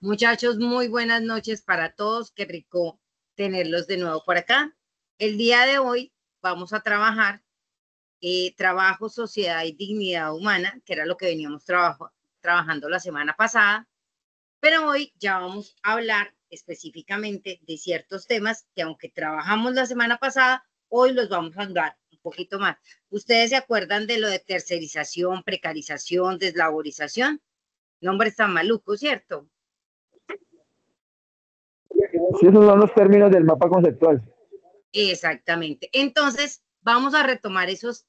Muchachos, muy buenas noches para todos. Qué rico tenerlos de nuevo por acá. El día de hoy vamos a trabajar trabajo, sociedad y dignidad humana, que era lo que veníamos trabajando la semana pasada. Pero hoy ya vamos a hablar específicamente de ciertos temas que aunque trabajamos la semana pasada, hoy los vamos a hablar un poquito más. ¿Ustedes se acuerdan de lo de tercerización, precarización, deslaborización? Nombres tan malucos, ¿cierto? Sí, esos son los términos del mapa conceptual. Exactamente. Entonces, vamos a retomar esos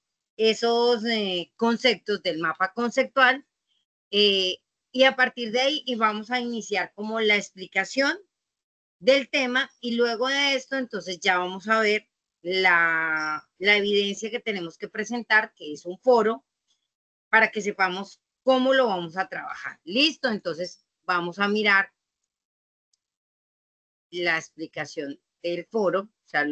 conceptos del mapa conceptual eh, y a partir de ahí y vamos a iniciar como la explicación del tema y luego de esto, entonces ya vamos a ver la evidencia que tenemos que presentar, que es un foro, para que sepamos cómo lo vamos a trabajar. Listo, entonces vamos a mirar la explicación del foro, o sea,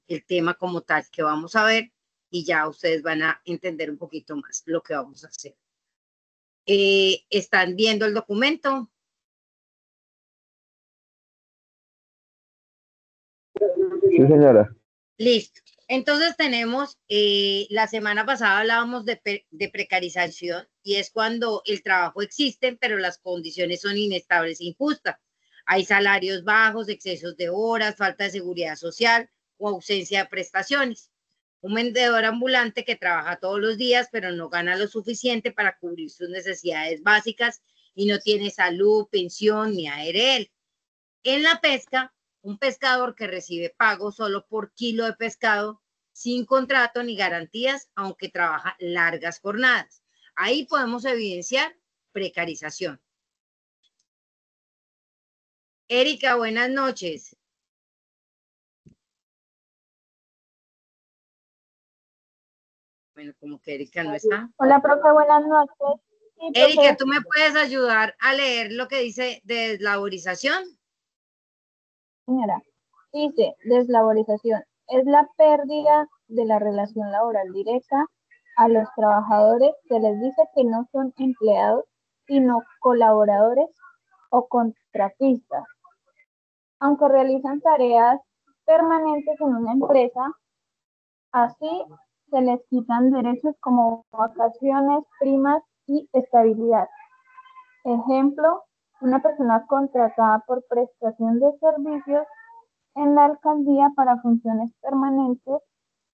el tema como tal que vamos a ver y ya ustedes van a entender un poquito más lo que vamos a hacer. ¿Están viendo el documento? Sí, señora. Listo. Entonces tenemos, la semana pasada hablábamos de precarización y es cuando el trabajo existe, pero las condiciones son inestables e injustas. Hay salarios bajos, excesos de horas, falta de seguridad social o ausencia de prestaciones. Un vendedor ambulante que trabaja todos los días, pero no gana lo suficiente para cubrir sus necesidades básicas y no tiene salud, pensión ni ARL. En la pesca, un pescador que recibe pago solo por kilo de pescado, sin contrato ni garantías, aunque trabaja largas jornadas. Ahí podemos evidenciar precarización. Erika, buenas noches. Bueno, como que Erika no está. Hola, profe, buenas noches. Sí, Erika, profe, ¿tú me puedes ayudar a leer lo que dice de deslaborización? señora. Dice, deslaborización. Es la pérdida de la relación laboral directa a los trabajadores. Se les dice que no son empleados, sino colaboradores o contratistas. Aunque realizan tareas permanentes en una empresa, así se les quitan derechos como vacaciones, primas y estabilidad. Ejemplo, una persona contratada por prestación de servicios en la alcaldía para funciones permanentes,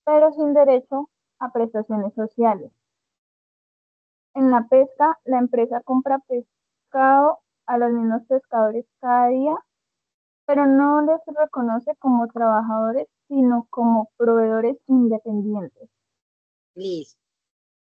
pero sin derecho a prestaciones sociales. En la pesca, la empresa compra pescado a los mismos pescadores cada día, pero no les reconoce como trabajadores, sino como proveedores independientes. Listo.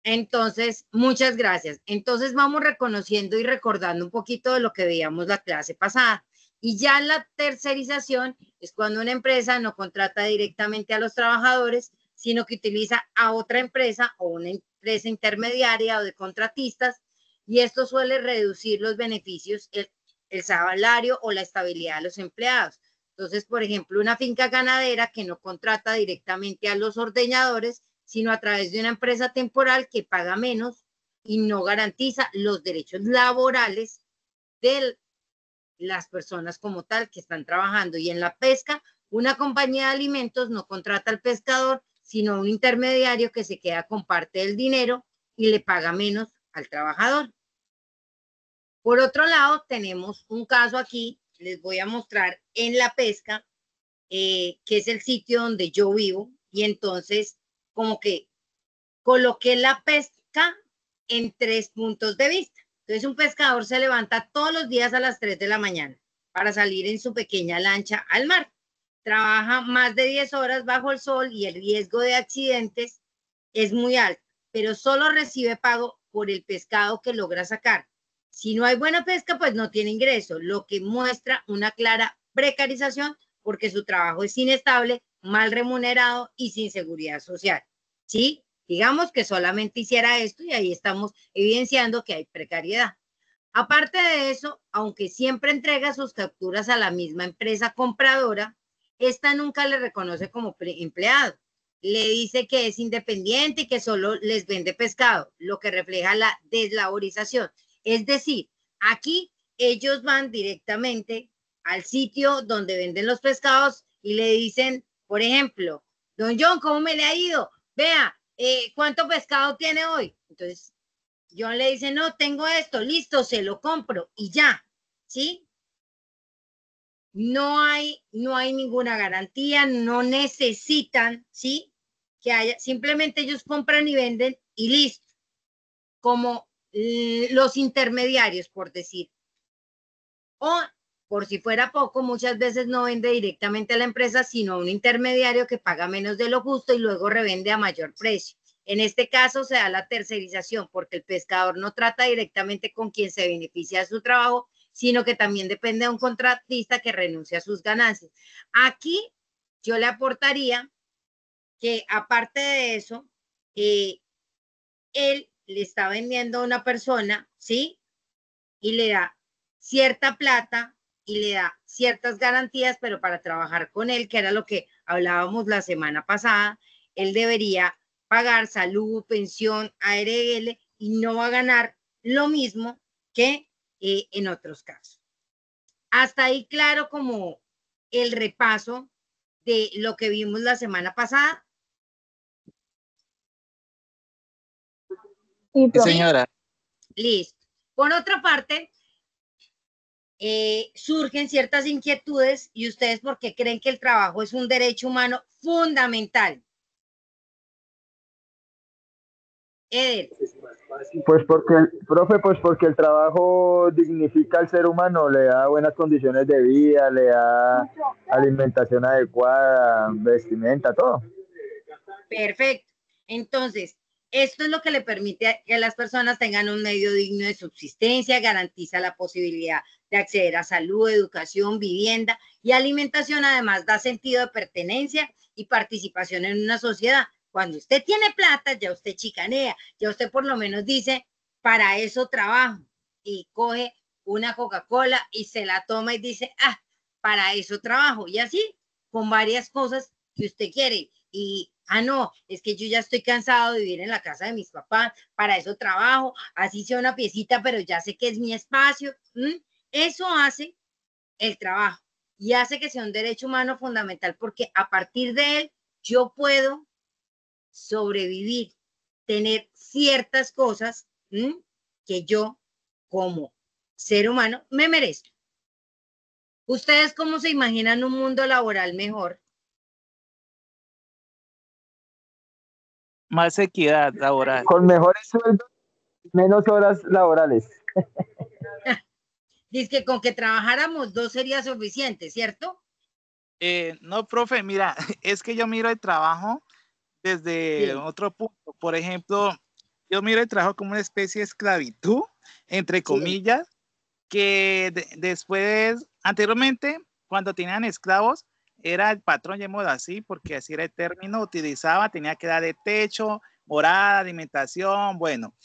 Entonces, muchas gracias. Entonces vamos reconociendo y recordando un poquito de lo que veíamos la clase pasada. Y ya la tercerización es cuando una empresa no contrata directamente a los trabajadores, sino que utiliza a otra empresa o una empresa intermediaria o de contratistas, y esto suele reducir los beneficios, el salario o la estabilidad de los empleados. Entonces, por ejemplo, una finca ganadera que no contrata directamente a los ordeñadores, sino a través de una empresa temporal que paga menos y no garantiza los derechos laborales de las personas como tal que están trabajando. Y en la pesca, una compañía de alimentos no contrata al pescador, sino un intermediario que se queda con parte del dinero y le paga menos al trabajador. Por otro lado, tenemos un caso aquí, les voy a mostrar en la pesca, que es el sitio donde yo vivo, y entonces como que coloqué la pesca en 3 puntos de vista. Entonces, un pescador se levanta todos los días a las 3 de la mañana para salir en su pequeña lancha al mar. Trabaja más de 10 horas bajo el sol y el riesgo de accidentes es muy alto, pero solo recibe pago por el pescado que logra sacar. Si no hay buena pesca, pues no tiene ingreso, lo que muestra una clara precarización porque su trabajo es inestable, mal remunerado y sin seguridad social. ¿Sí? Digamos que solamente hiciera esto y ahí estamos evidenciando que hay precariedad. Aparte de eso, aunque siempre entrega sus capturas a la misma empresa compradora, esta nunca le reconoce como empleado. Le dice que es independiente y que solo les vende pescado, lo que refleja la deslaborización. Es decir, aquí ellos van directamente al sitio donde venden los pescados y le dicen, por ejemplo, don John, ¿cómo me le ha ido? Vea, ¿cuánto pescado tiene hoy? Entonces, John le dice, no, tengo esto, listo, se lo compro y ya, ¿sí? No hay ninguna garantía, no necesitan, ¿sí? Que haya, simplemente ellos compran y venden y listo, como los intermediarios, por decir. O, por si fuera poco, muchas veces no vende directamente a la empresa, sino a un intermediario que paga menos de lo justo y luego revende a mayor precio. En este caso se da la tercerización porque el pescador no trata directamente con quien se beneficia de su trabajo, sino que también depende de un contratista que renuncia a sus ganancias. Aquí yo le aportaría que aparte de eso, él le está vendiendo a una persona, ¿sí? Y le da cierta plata y le da ciertas garantías, pero para trabajar con él, que era lo que hablábamos la semana pasada, él debería pagar salud, pensión, ARL y no va a ganar lo mismo que en otros casos. Hasta ahí claro como el repaso de lo que vimos la semana pasada. Sí, Sí, señora. Listo. Por otra parte, surgen ciertas inquietudes y ustedes por qué creen que el trabajo es un derecho humano fundamental. Eder. Pues porque, profe, pues porque el trabajo dignifica al ser humano, le da buenas condiciones de vida, le da alimentación adecuada, vestimenta, todo. Perfecto. Entonces, esto es lo que le permite que las personas tengan un medio digno de subsistencia, garantiza la posibilidad de acceder a salud, educación, vivienda y alimentación. Además, da sentido de pertenencia y participación en una sociedad. Cuando usted tiene plata, ya usted chicanea, ya usted por lo menos dice, para eso trabajo, y coge una Coca-Cola y se la toma y dice, ah, para eso trabajo, y así, con varias cosas que usted quiere. Y, no, es que yo ya estoy cansado de vivir en la casa de mis papás, para eso trabajo, así sea una piecita, pero ya sé que es mi espacio. Eso hace el trabajo y hace que sea un derecho humano fundamental porque a partir de él yo puedo sobrevivir, tener ciertas cosas que yo como ser humano me merezco. ¿Ustedes cómo se imaginan un mundo laboral mejor? Más equidad laboral. Con mejores sueldos, menos horas laborales. Dice que con que trabajáramos 2 sería suficiente, ¿cierto? No, profe, mira, es que yo miro el trabajo desde otro punto. Por ejemplo, yo miro el trabajo como una especie de esclavitud, entre comillas, que después, anteriormente, cuando tenían esclavos, era el patrón, llamémoslo así, porque así era el término, utilizaba, tenía que darle techo, morada, alimentación, bueno.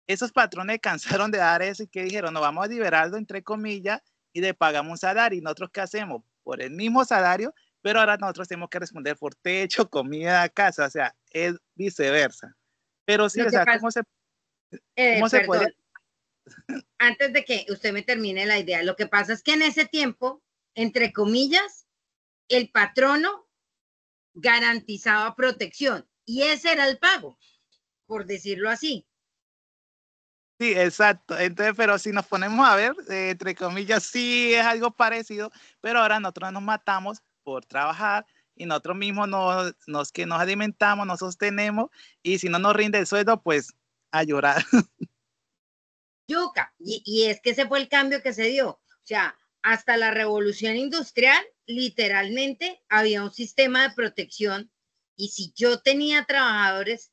Esos patrones cansaron de dar eso y que dijeron, no, vamos a liberarlo, entre comillas, y le pagamos un salario. ¿Y nosotros qué hacemos? Por el mismo salario, pero ahora nosotros tenemos que responder por techo, comida, casa, o sea, es viceversa. Pero sí, o sea, ¿cómo se podría? Antes de que usted me termine la idea, lo que pasa es que en ese tiempo, entre comillas, el patrono garantizaba protección y ese era el pago, por decirlo así. Sí, exacto. Entonces, pero si nos ponemos a ver, entre comillas, sí es algo parecido, pero ahora nosotros nos matamos por trabajar y nosotros mismos nos alimentamos, nos sostenemos y si no nos rinde el sueldo, pues a llorar. Yuca, y es que ese fue el cambio que se dio. O sea, hasta la revolución industrial, literalmente había un sistema de protección y si yo tenía trabajadores,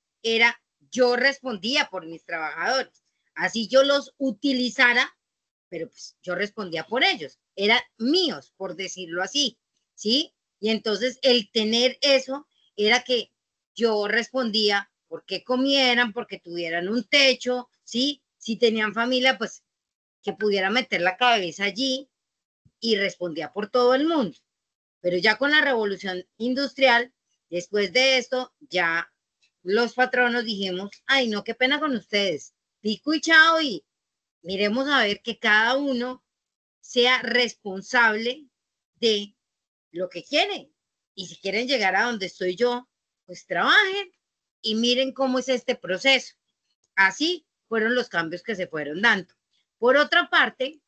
yo respondía por mis trabajadores. Así yo los utilizara, pero pues yo respondía por ellos. Eran míos, por decirlo así, ¿sí? Y entonces el tener eso era que yo respondía porque comieran, porque tuvieran un techo, ¿sí? Si tenían familia, pues que pudiera meter la cabeza allí y respondía por todo el mundo. Pero ya con la revolución industrial, después de esto, ya los patronos dijimos, ay, no, qué pena con ustedes, pico y chao y miremos a ver que cada uno sea responsable de lo que quieren. Y si quieren llegar a donde estoy yo, pues trabajen y miren cómo es este proceso. Así fueron los cambios que se fueron dando. Por otra parte,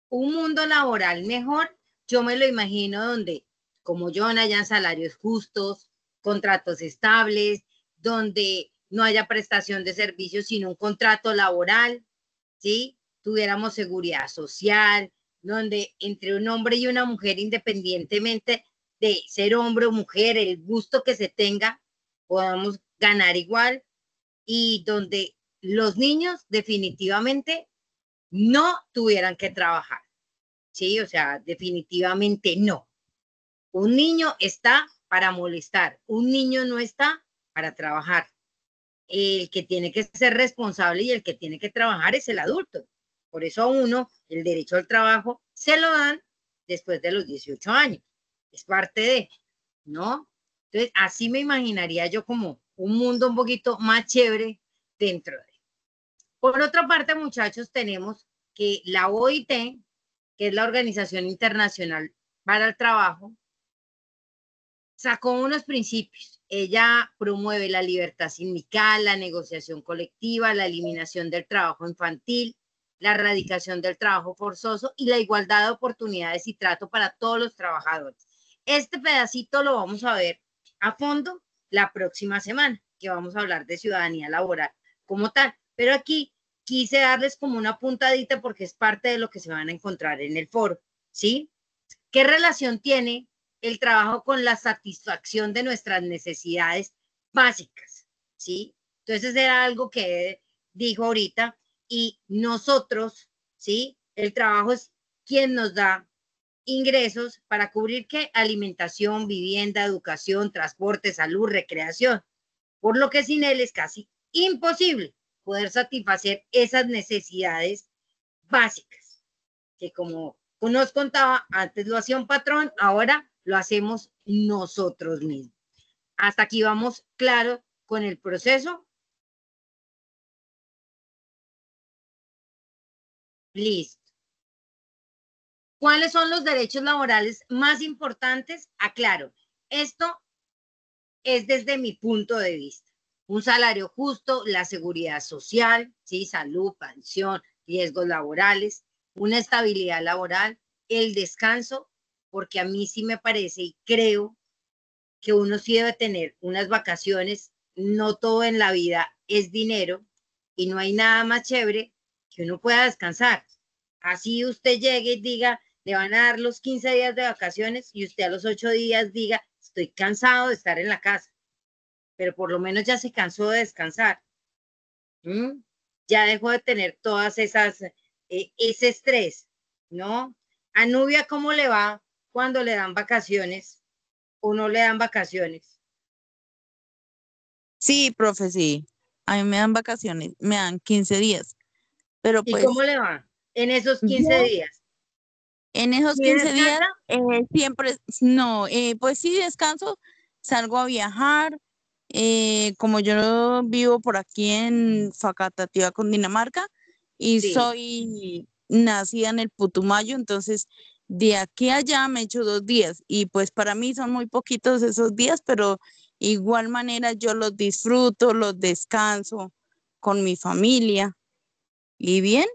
un mundo laboral mejor, yo me lo imagino donde, como yo, no hayan salarios justos, contratos estables, donde no haya prestación de servicios, sino un contrato laboral, ¿sí? Tuviéramos seguridad social, donde entre un hombre y una mujer, independientemente de ser hombre o mujer, el gusto que se tenga, podamos ganar igual, y donde los niños definitivamente no tuvieran que trabajar, ¿sí? O sea, definitivamente no. Un niño está para molestar, un niño no está para trabajar. El que tiene que ser responsable y el que tiene que trabajar es el adulto. Por eso a uno el derecho al trabajo se lo dan después de los 18 años. Es parte de, ¿no? Entonces, así me imaginaría yo como un mundo un poquito más chévere dentro de. Por otra parte, muchachos, tenemos que la OIT, que es la Organización Internacional para el Trabajo, sacó unos principios. Ella promueve la libertad sindical, la negociación colectiva, la eliminación del trabajo infantil, la erradicación del trabajo forzoso y la igualdad de oportunidades y trato para todos los trabajadores. Este pedacito lo vamos a ver a fondo la próxima semana, que vamos a hablar de ciudadanía laboral como tal. Pero aquí quise darles como una puntadita porque es parte de lo que se van a encontrar en el foro, ¿sí? ¿Qué relación tiene el trabajo con la satisfacción de nuestras necesidades básicas? ¿Sí? Entonces era algo que dijo ahorita, y nosotros, ¿sí? El trabajo es quien nos da ingresos para cubrir ¿qué? Alimentación, vivienda, educación, transporte, salud, recreación, por lo que sin él es casi imposible poder satisfacer esas necesidades básicas, que como nos contaba, antes lo hacía un patrón, ahora lo hacemos nosotros mismos. Hasta aquí vamos claro con el proceso. Listo. ¿Cuáles son los derechos laborales más importantes? Aclaro, esto es desde mi punto de vista. Un salario justo, la seguridad social, ¿sí? Salud, pensión, riesgos laborales, una estabilidad laboral, el descanso, porque a mí sí me parece y creo que uno sí debe tener unas vacaciones. No todo en la vida es dinero y no hay nada más chévere que uno pueda descansar. Así usted llegue y diga, le van a dar los 15 días de vacaciones y usted a los 8 días diga, estoy cansado de estar en la casa, pero por lo menos ya se cansó de descansar. ¿Mm? Ya dejó de tener todas esas, ese estrés, ¿no? A Nubia, ¿cómo le va cuando le dan vacaciones o no le dan vacaciones? Sí, profe, sí. A mí me dan vacaciones, me dan 15 días, pero ¿Y cómo pues le va en esos 15 yo días? en esos ¿Sí 15 días descansa? siempre, no, pues sí descanso, salgo a viajar, como yo no vivo por aquí en Facatativá, Cundinamarca, y Sí. soy nacida en el Putumayo, entonces de aquí a allá me echo 2 días, y pues para mí son muy poquitos esos días, pero igual manera yo los disfruto, los descanso con mi familia, y bien.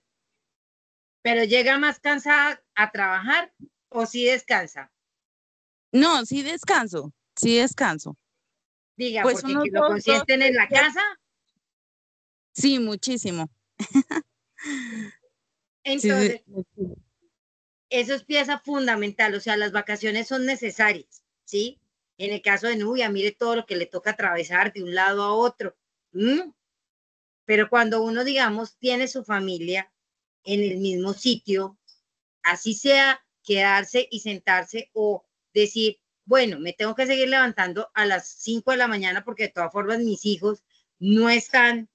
¿Pero llega más cansada a trabajar o sí descansa? No, sí descanso, sí descanso. Diga, Pues porque unos que lo 2, consienten en 3 la días. casa. Sí, muchísimo. Sí, sí, Entonces, muchísimo. eso es pieza fundamental, o sea, las vacaciones son necesarias, ¿sí? En el caso de Nubia, mire todo lo que le toca atravesar de un lado a otro. ¿Mm? Pero cuando uno, digamos, tiene su familia en el mismo sitio, así sea quedarse y sentarse o decir, bueno, me tengo que seguir levantando a las 5 de la mañana porque de todas formas mis hijos no están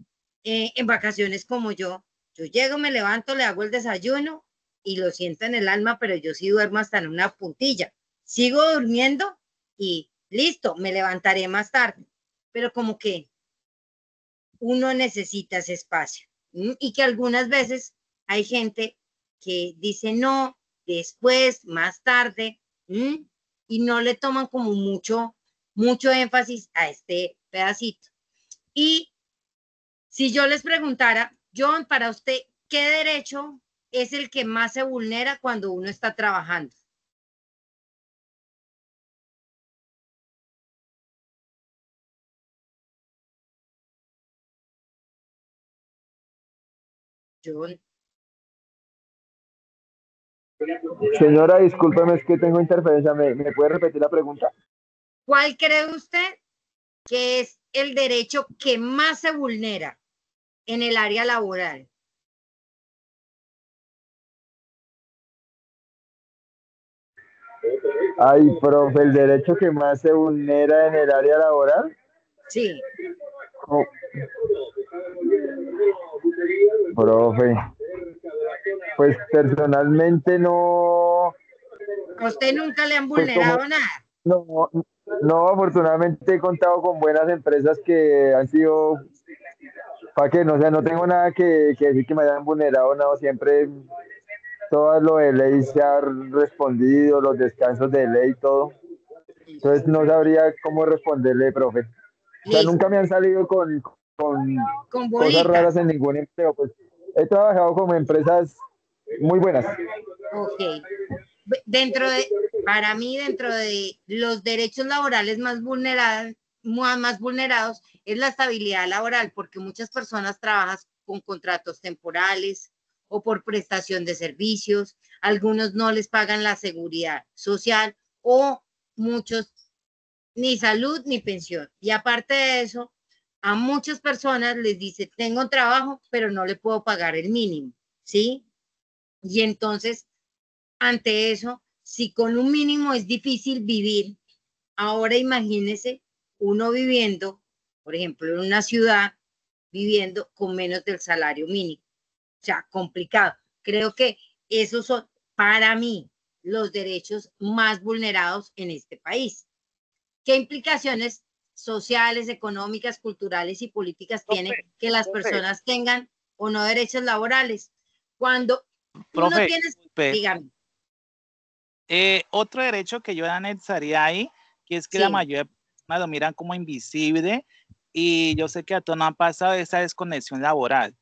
en vacaciones como yo. Yo llego, me levanto, le hago el desayuno y lo siento en el alma, pero yo sí duermo hasta en una puntilla. Sigo durmiendo y listo, me levantaré más tarde. Pero como que uno necesita ese espacio, y que algunas veces hay gente que dice no, después, más tarde, y no le toman como mucho énfasis a este pedacito. Y si yo les preguntara, John, para usted, ¿qué derecho es el que más se vulnera cuando uno está trabajando? John. Señora, discúlpeme, es que tengo interferencia. ¿Me puede repetir la pregunta? ¿Cuál cree usted que es el derecho que más se vulnera en el área laboral? Ay, profe, el derecho que más se vulnera en el área laboral. Sí. Oh, profe, pues personalmente no, ¿A usted nunca le han pues como vulnerado nada? no, no, afortunadamente he contado con buenas empresas que han sido, para que no, o sea, no tengo nada que decir que me hayan vulnerado, no, siempre todo lo de ley se ha respondido, los descansos de ley, todo. Entonces no sabría cómo responderle, profe. O sea, Listo. nunca me han salido con Con cosas raras bolitas. en ningún empleo, pues he trabajado como empresas muy buenas. Ok. Para mí, dentro de los derechos laborales más vulnerados es la estabilidad laboral, porque muchas personas trabajan con contratos temporales o por prestación de servicios, algunos no les pagan la seguridad social o muchos ni salud ni pensión. Y aparte de eso, a muchas personas les dice, tengo trabajo, pero no le puedo pagar el mínimo, ¿sí? Y entonces, ante eso, si con un mínimo es difícil vivir, ahora imagínese uno viviendo, por ejemplo, en una ciudad, viviendo con menos del salario mínimo. O sea, complicado. Creo que esos son, para mí, los derechos más vulnerados en este país. ¿Qué implicaciones sociales, económicas, culturales y políticas tiene que las personas tengan o no derechos laborales? Cuando tú no Profe, tienes, dígame. Otro derecho que yo analizaría ahí, que es que la Sí. mayoría de personas lo miran como invisible, y yo sé que a todos nos ha pasado esa desconexión laboral,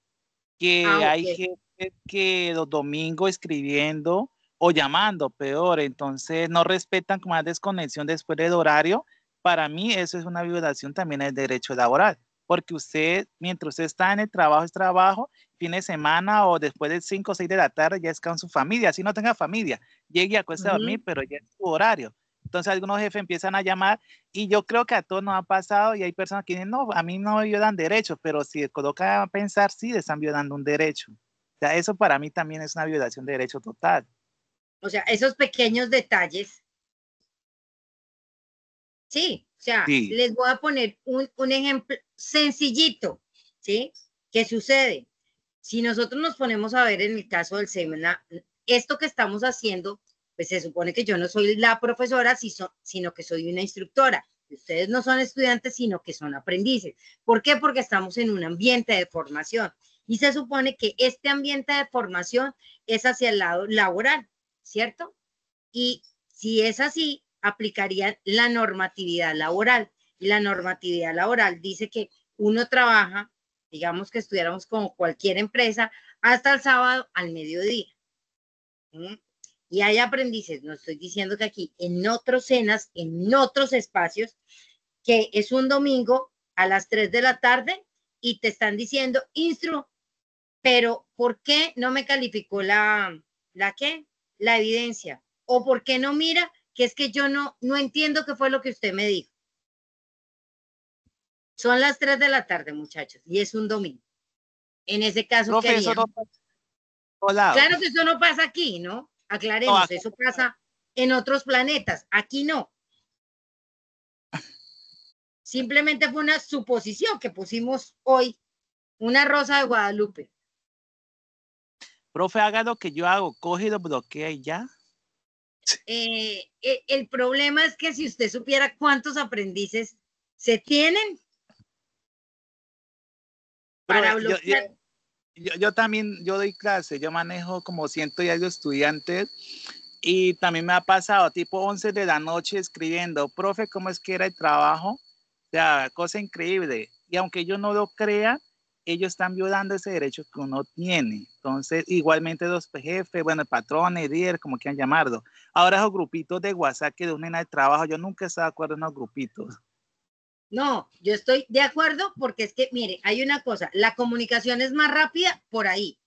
que hay Ok. gente que los domingos escribiendo o llamando, peor, entonces no respetan como la desconexión después del horario. Para mí eso es una violación también del derecho laboral, porque usted, mientras usted está en el trabajo, es trabajo, fin de semana o después de 5 o 6 de la tarde ya es con su familia, así no tenga familia, llegue y acueste a dormir, pero ya es su horario. Entonces algunos jefes empiezan a llamar, y yo creo que a todos nos ha pasado, y hay personas que dicen, no, a mí no me violan derechos, pero si se colocan a pensar, sí le están violando un derecho. O sea, eso para mí también es una violación de derecho total. O sea, esos pequeños detalles. Sí, o sea, Sí. les voy a poner un ejemplo sencillito, ¿sí? ¿Qué sucede? Si nosotros nos ponemos a ver en el caso del SEMNA, esto que estamos haciendo, pues se supone que yo no soy la profesora, sino que soy una instructora. Ustedes no son estudiantes, sino que son aprendices. ¿Por qué? Porque estamos en un ambiente de formación. Y se supone que este ambiente de formación es hacia el lado laboral, ¿cierto? Y si es así, aplicaría la normatividad laboral. Y la normatividad laboral dice que uno trabaja, digamos que estuviéramos como cualquier empresa, hasta el sábado al mediodía. ¿Mm? Y hay aprendices, no estoy diciendo que aquí, en otros cenas, en otros espacios, que es un domingo a las 3 de la tarde y te están diciendo, instru, pero ¿por qué no me calificó qué? La evidencia. ¿O por qué no mira que es que yo no entiendo qué fue lo que usted me dijo? Son las 3 de la tarde, muchachos, y es un domingo. En ese caso, ¿qué Profe, eso harían? no pasa en todos lados. Claro que eso no pasa aquí, ¿no? No, Aclaremos, acá eso pasa en otros planetas, aquí no. Simplemente fue una suposición que pusimos hoy, una rosa de Guadalupe. profe, haga lo que yo hago, coge y lo bloquea y ya. El problema es que si usted supiera cuántos aprendices se tienen para bloquear. yo también, yo doy clase, yo manejo como 100 y algo estudiantes y también me ha pasado tipo 11 de la noche escribiendo, profe, ¿cómo es que era el trabajo? O sea, cosa increíble. Y aunque ellos no lo crean, ellos están violando ese derecho que uno tiene. Entonces, igualmente los jefes, bueno, patrones, líderes, como quieran llamarlo. Ahora esos grupitos de WhatsApp que unen al trabajo, yo nunca he estado de acuerdo en los grupitos. No, yo estoy de acuerdo porque es que, mire, hay una cosa, la comunicación es más rápida por ahí,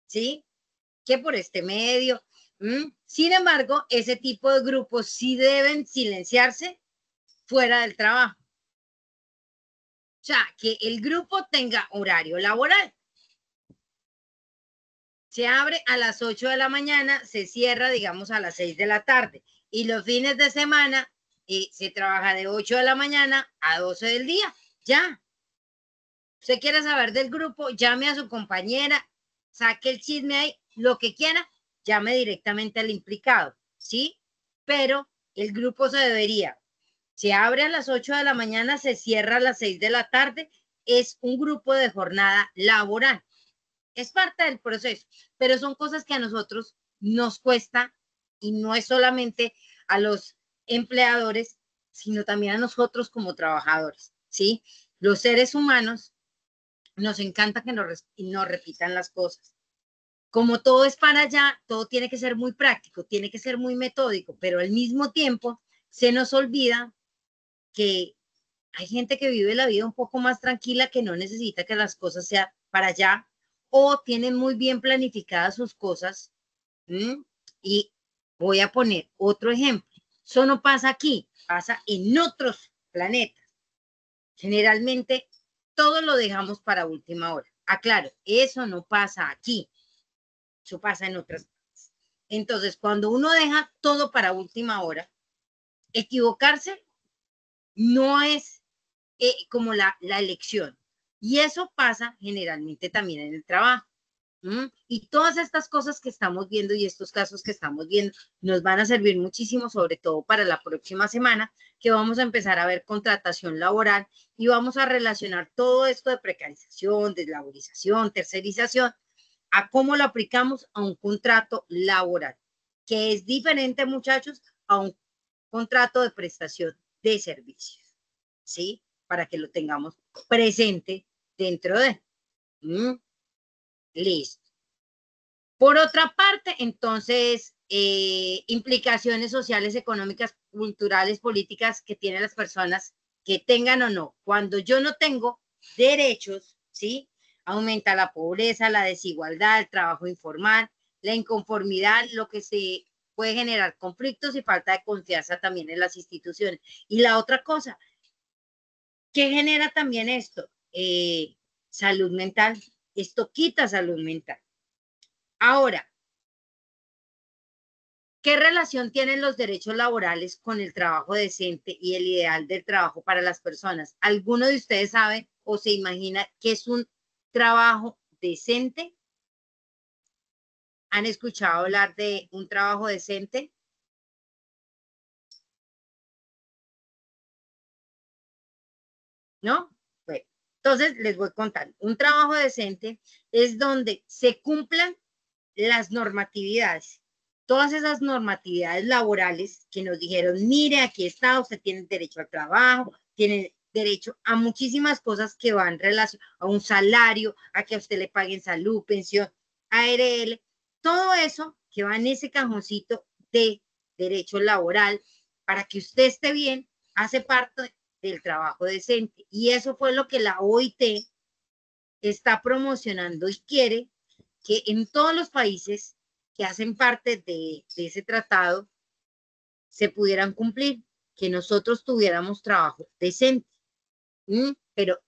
¿sí? Que por este medio. Sin embargo, ese tipo de grupos sí deben silenciarse fuera del trabajo. O sea, que el grupo tenga horario laboral. Se abre a las 8 de la mañana, se cierra, digamos, a las 6 de la tarde. Y los fines de semana se trabaja de 8 de la mañana a 12 del día. Ya. Usted quiere saber del grupo, llame a su compañera, saque el chisme ahí, lo que quiera, llame directamente al implicado, ¿sí? Pero el grupo se abre a las 8 de la mañana, se cierra a las 6 de la tarde, es un grupo de jornada laboral. Es parte del proceso, pero son cosas que a nosotros nos cuesta y no es solamente a los empleadores, sino también a nosotros como trabajadores, ¿sí? Los seres humanos nos encanta que nos repitan las cosas. Como todo es para allá, todo tiene que ser muy práctico, tiene que ser muy metódico, pero al mismo tiempo se nos olvida que hay gente que vive la vida un poco más tranquila, que no necesita que las cosas sean para allá o tienen muy bien planificadas sus cosas. Y voy a poner otro ejemplo. Eso no pasa aquí, pasa en otros planetas. Generalmente todo lo dejamos para última hora. Aclaro, eso no pasa aquí, eso pasa en otras partes. Entonces, cuando uno deja todo para última hora, equivocarse no es como la elección. Y eso pasa generalmente también en el trabajo. Y todas estas cosas que estamos viendo y estos casos que estamos viendo nos van a servir muchísimo, sobre todo para la próxima semana, que vamos a empezar a ver contratación laboral y vamos a relacionar todo esto de precarización, deslaborización, tercerización, a cómo lo aplicamos a un contrato laboral, que es diferente, muchachos, a un contrato de prestación de servicios, ¿sí? Para que lo tengamos presente dentro de. Listo. Por otra parte, entonces, implicaciones sociales, económicas, culturales, políticas que tienen las personas, que tengan o no. Cuando yo no tengo derechos, ¿sí? Aumenta la pobreza, la desigualdad, el trabajo informal, la inconformidad, lo que se puede generar conflictos y falta de confianza también en las instituciones. Y la otra cosa, ¿qué genera también esto? Salud mental. Esto quita salud mental. Ahora, ¿qué relación tienen los derechos laborales con el trabajo decente y el ideal del trabajo para las personas? ¿Alguno de ustedes sabe o se imagina qué es un trabajo decente? ¿Han escuchado hablar de un trabajo decente? ¿No? Bueno, entonces les voy a contar. Un trabajo decente es donde se cumplan las normatividades, todas esas normatividades laborales que nos dijeron, mire, aquí está, usted tiene derecho al trabajo, tiene derecho a muchísimas cosas que van en relación a un salario, a que a usted le paguen salud, pensión, ARL, todo eso que va en ese cajoncito de derecho laboral para que usted esté bien, hace parte del trabajo decente. Y eso fue lo que la OIT está promocionando y quiere que en todos los países que hacen parte de ese tratado se pudieran cumplir, que nosotros tuviéramos trabajo decente. Pero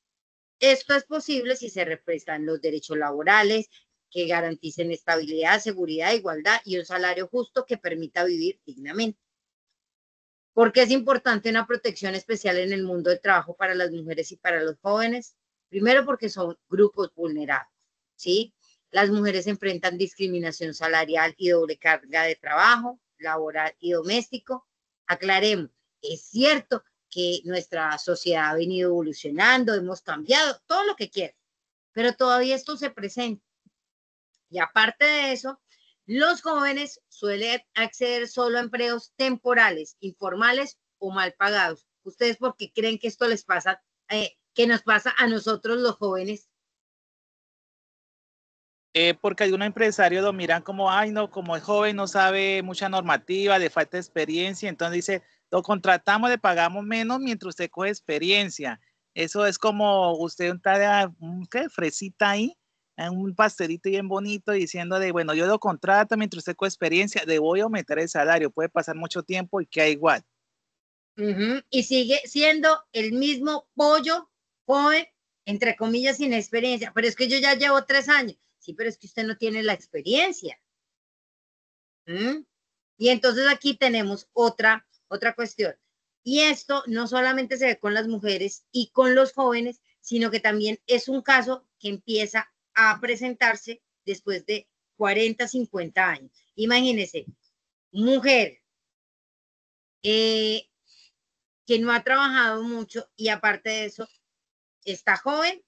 esto es posible si se respetan los derechos laborales, que garanticen estabilidad, seguridad, igualdad y un salario justo que permita vivir dignamente. ¿Por qué es importante una protección especial en el mundo del trabajo para las mujeres y para los jóvenes? Primero, porque son grupos vulnerables, ¿sí? Las mujeres enfrentan discriminación salarial y doble carga de trabajo, laboral y doméstico. Aclaremos, es cierto que nuestra sociedad ha venido evolucionando, hemos cambiado, todo lo que quiera, pero todavía esto se presenta. Y aparte de eso, los jóvenes suelen acceder solo a empleos temporales, informales o mal pagados. ¿Ustedes por qué creen que esto les pasa, que nos pasa a nosotros los jóvenes? Porque algunos empresarios lo miran como, ay, no, como es joven, no sabe mucha normativa, le falta experiencia, entonces dice, lo contratamos, le pagamos menos mientras usted coge experiencia. Eso es como usted un ¿qué? Fresita ahí, un pastelito bien bonito, diciendo de, bueno, yo lo contrato mientras usted coge experiencia, le voy a aumentar el salario, puede pasar mucho tiempo y queda igual. Y sigue siendo el mismo pollo joven, entre comillas, sin experiencia. Pero es que yo ya llevo 3 años. Sí, pero es que usted no tiene la experiencia. Y entonces aquí tenemos otra cuestión. Y esto no solamente se ve con las mujeres y con los jóvenes, sino que también es un caso que empieza a presentarse después de 40, 50 años. Imagínense, mujer que no ha trabajado mucho y aparte de eso está joven,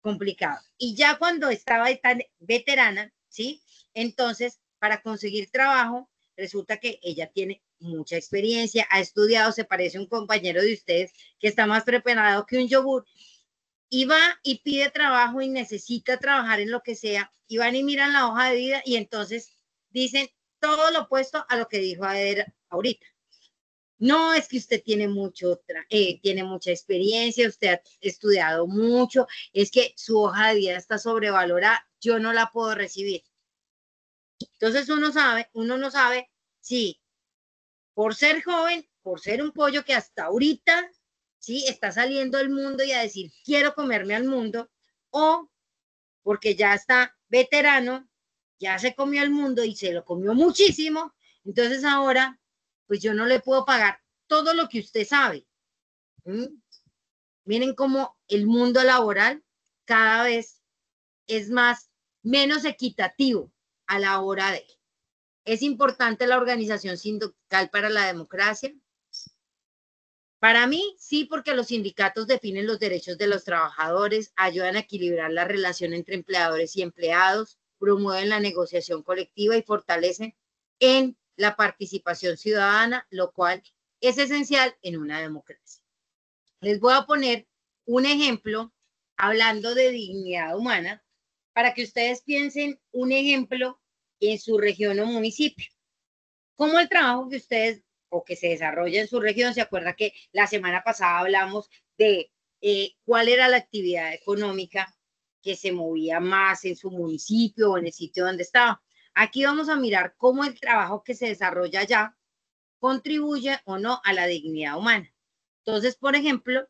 complicado. Y ya cuando estaba tan veterana, ¿sí? Entonces, para conseguir trabajo, resulta que ella tiene mucha experiencia, ha estudiado, se parece a un compañero de ustedes que está más preparado que un yogur, y va y pide trabajo y necesita trabajar en lo que sea, y van y miran la hoja de vida y entonces dicen todo lo opuesto a lo que dijo Ader ahorita. No, es que usted tiene tiene mucha experiencia, usted ha estudiado mucho, es que su hoja de vida está sobrevalorada, yo no la puedo recibir. Entonces uno no sabe si por ser joven, por ser un pollo que hasta ahorita, sí, está saliendo al mundo y a decir, quiero comerme al mundo, o porque ya está veterano, ya se comió al mundo y se lo comió muchísimo, entonces ahora, pues yo no le puedo pagar todo lo que usted sabe. Miren cómo el mundo laboral cada vez es menos equitativo a la hora de. ¿Es importante la organización sindical para la democracia? Para mí, sí, porque los sindicatos definen los derechos de los trabajadores, ayudan a equilibrar la relación entre empleadores y empleados, promueven la negociación colectiva y fortalecen en la participación ciudadana, lo cual es esencial en una democracia. Les voy a poner un ejemplo hablando de dignidad humana para que ustedes piensen un ejemplo en su región o municipio. ¿Cómo el trabajo que ustedes o que se desarrolla en su región? ¿Se acuerda que la semana pasada hablamos de cuál era la actividad económica que se movía más en su municipio o en el sitio donde estaba? Aquí vamos a mirar cómo el trabajo que se desarrolla allá contribuye o no a la dignidad humana. Entonces, por ejemplo,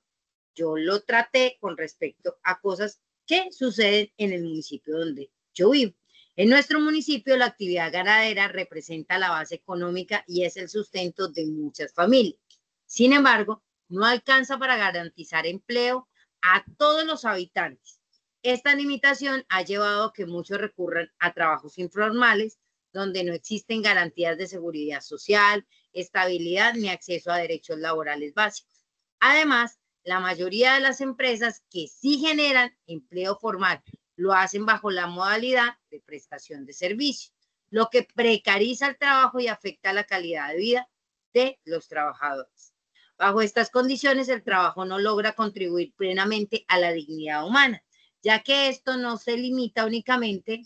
yo lo traté con respecto a cosas que suceden en el municipio donde yo vivo. En nuestro municipio, la actividad ganadera representa la base económica y es el sustento de muchas familias. Sin embargo, no alcanza para garantizar empleo a todos los habitantes. Esta limitación ha llevado a que muchos recurran a trabajos informales, donde no existen garantías de seguridad social, estabilidad ni acceso a derechos laborales básicos. Además, la mayoría de las empresas que sí generan empleo formal lo hacen bajo la modalidad de prestación de servicio, lo que precariza el trabajo y afecta la calidad de vida de los trabajadores. Bajo estas condiciones, el trabajo no logra contribuir plenamente a la dignidad humana, ya que esto no se limita únicamente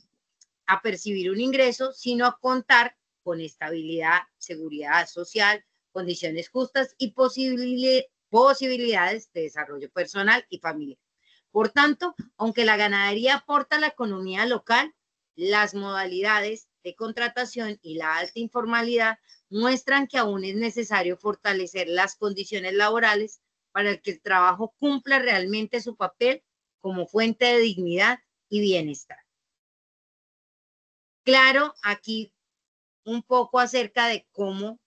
a percibir un ingreso, sino a contar con estabilidad, seguridad social, condiciones justas y posibilidades de desarrollo personal y familiar. Por tanto, aunque la ganadería aporta a la economía local, las modalidades de contratación y la alta informalidad muestran que aún es necesario fortalecer las condiciones laborales para que el trabajo cumpla realmente su papel como fuente de dignidad y bienestar. Claro, aquí un poco acerca de cómo,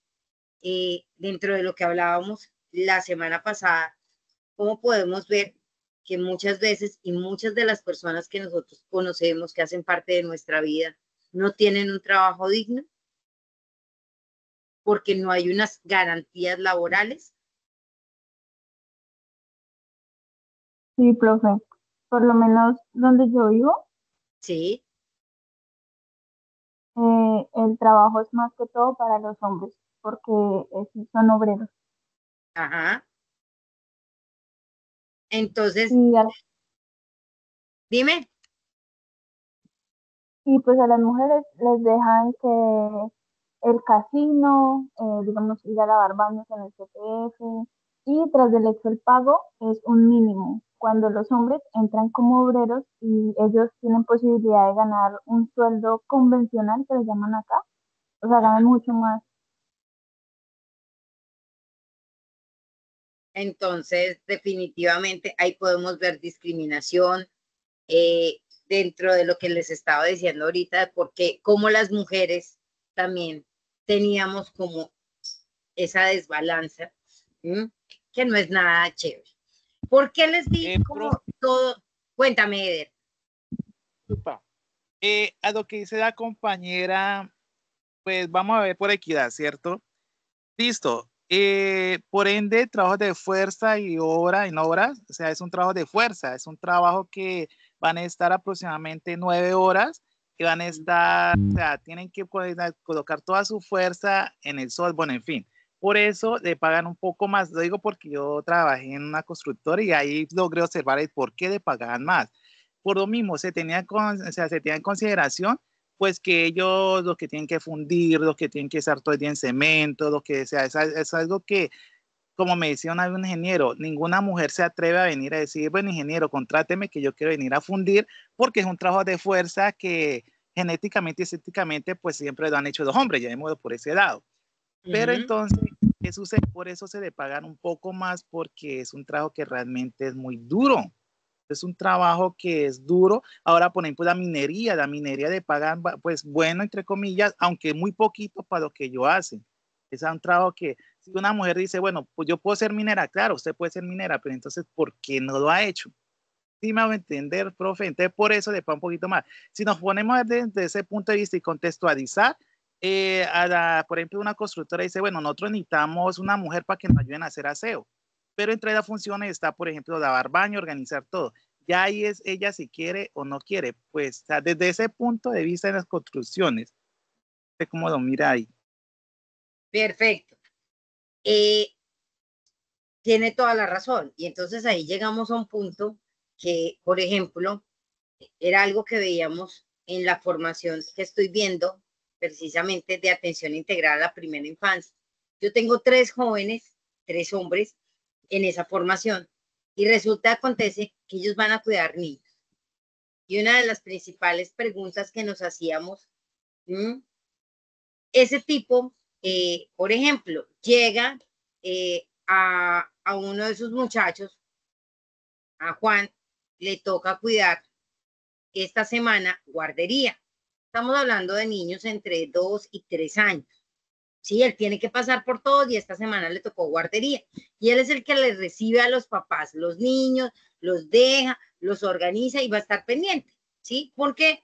dentro de lo que hablábamos la semana pasada, cómo podemos ver que muchas veces y muchas de las personas que nosotros conocemos, que hacen parte de nuestra vida, no tienen un trabajo digno porque no hay unas garantías laborales. Sí, profe. Por lo menos donde yo vivo, Sí, el trabajo es más que todo para los hombres, porque son obreros. Ajá. Entonces, Y, dime. y pues a las mujeres les dejan que el casino, digamos, ir a lavar baños en el CPF, y tras del hecho el pago es un mínimo. Cuando los hombres entran como obreros y ellos tienen posibilidad de ganar un sueldo convencional, que le llaman acá, o sea, ganan mucho más. Entonces, definitivamente ahí podemos ver discriminación eh, dentro de lo que les estaba diciendo ahorita, porque como las mujeres también teníamos como esa desbalanza, ¿m? Que no es nada chévere. ¿Por qué les di como Profe, todo? Cuéntame, Eder. disculpa. A lo que dice la compañera, pues vamos a ver por equidad, ¿cierto? Listo. Por ende, trabajo de fuerza y obra en obras, o sea, es un trabajo de fuerza, es un trabajo que van a estar aproximadamente 9 horas y van a estar, o sea, tienen que colocar toda su fuerza en el sol, bueno, en fin. Por eso le pagan un poco más, lo digo porque yo trabajé en una constructora y ahí logré observar el por qué le pagaban más. Por lo mismo, se tenía, o sea, se tenía en consideración pues que ellos los que tienen que fundir, los que tienen que estar todo el día en cemento, lo que sea, es algo que, como me decía un ingeniero, ninguna mujer se atreve a venir a decir, bueno, ingeniero, contráteme que yo quiero venir a fundir, porque es un trabajo de fuerza que genéticamente y estéticamente, pues siempre lo han hecho los hombres, ya hemos ido por ese lado. Pero entonces, ¿qué sucede? Por eso se le pagan un poco más, porque es un trabajo que realmente es muy duro. Es un trabajo que es duro. Ahora, por ejemplo, la minería le pagan, pues bueno, entre comillas, aunque muy poquito para lo que ellos hacen. Es un trabajo que, si una mujer dice, bueno, pues yo puedo ser minera, claro, usted puede ser minera, pero entonces, ¿por qué no lo ha hecho? Sí me va a entender, profe. Entonces, por eso le paga un poquito más. Si nos ponemos desde ese punto de vista y contextualizar, por ejemplo, una constructora dice, bueno, nosotros necesitamos una mujer para que nos ayuden a hacer aseo, pero entre las funciones está, por ejemplo, lavar baño, organizar todo. Ya ahí es ella si quiere o no quiere. Pues, o sea, desde ese punto de vista en las construcciones, ¿cómo lo mira ahí? Perfecto. Tiene toda la razón. Y entonces ahí llegamos a un punto que, por ejemplo, era algo que veíamos en la formación que estoy viendo precisamente de atención integral a la primera infancia. Yo tengo 3 jóvenes, 3 hombres en esa formación y resulta, acontece que ellos van a cuidar niños. Y una de las principales preguntas que nos hacíamos, ese tipo, por ejemplo, llega a uno de sus muchachos, a Juan, le toca cuidar esta semana guardería. Estamos hablando de niños entre 2 y 3 años. Sí, él tiene que pasar por todo y esta semana le tocó guardería. Y él es el que les recibe a los papás, los niños, los deja, los organiza y va a estar pendiente. ¿Sí? Porque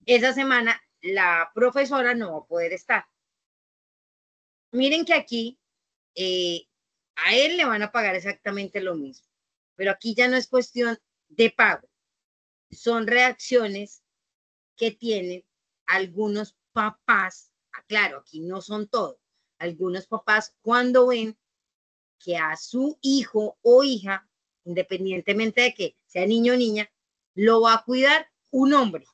esa semana la profesora no va a poder estar. Miren que aquí a él le van a pagar exactamente lo mismo, pero aquí ya no es cuestión de pago, son reacciones que tienen algunos papás, claro, aquí no son todos, algunos papás cuando ven que a su hijo o hija, independientemente de que sea niño o niña, lo va a cuidar un hombre.